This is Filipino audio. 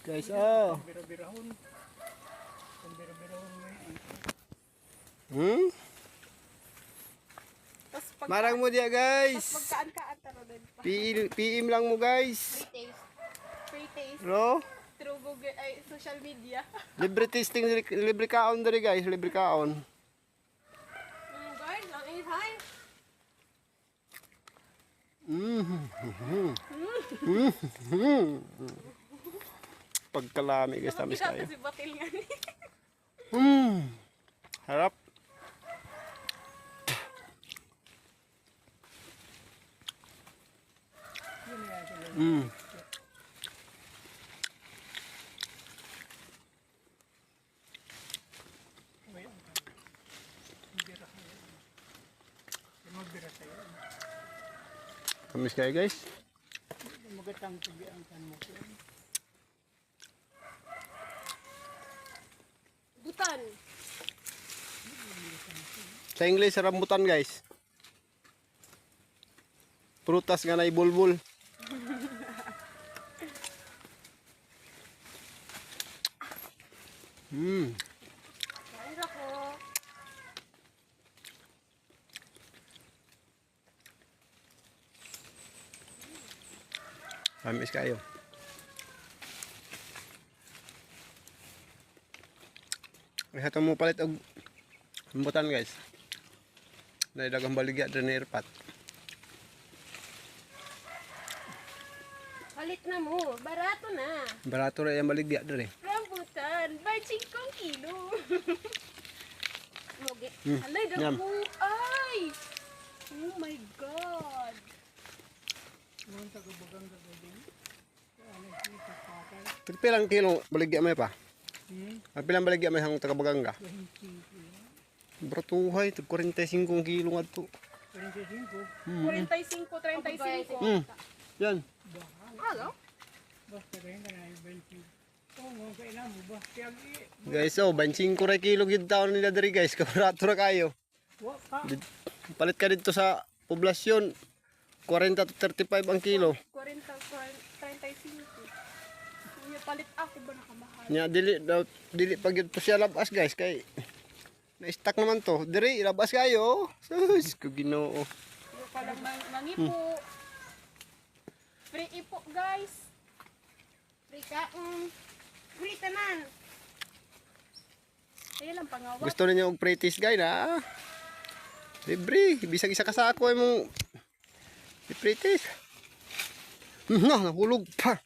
Guys, oh. Bira-birahon. Bira-birahon mo yan. Hmm? Tapos pag Marang mo dia, guys. magkaan-kaan taro din pa. PM lang mo, guys. Free taste. Free taste. Bro, Through Google, ay, social media. libre tasting, libre kaon dari, guys. Libre kaon. Guys, ang inhay. Pagkalami, guys, tamis Nakakita kayo. si Batil nga ni. Harap. Magbira sa'yo. Tamis kayo, guys. Magatang tubi ang kan mo. Butan. Sa English, rambutan, guys. Prutas nga na ibulbul. Kain ako. Tamis kayo. Ihato mo palit og rambutan, guys. Naidagang baligya dyan ni Irpat. Palit na mo. Barato na. Barato rin yung baligya dyan eh. Rambutan. By 5 kilo. Mogi. Alay, Yum. dago. Ay! Oh my God. Noon tagabagang gagawin. Ano yung kapatay? Pilang kilo baligya may pa? Hmm? Ang pilang baligya may hang tagabaganga? 25. Bratuhay, 45 kilo nga to. 25. 45, 35. Yan. Hello? Basta rin ka na yung 20. Oo, mga kailan mo ba? Tiyagi. Guys, oh, 25 ra kilo gid taon nila diri, guys. Kabarato ra kayo. Wa ka. Palit ka dito sa poblasyon. 40 to 35 ang kilo. 40, 35. Yung palit ako ba nakamahal? Nya dili pag yun po siya labas, guys, kay na-stack naman to. Diri labas kayo. Sus, ko Ginoo. Yung palang mangipo. Free ipo, guys. Free kaon. Free tanan. Kaya lang pangawat. Gusto niyo og pretties, guys, na? Libre, bisag isa ka sa ako ay mong pretties. Nahulog pa.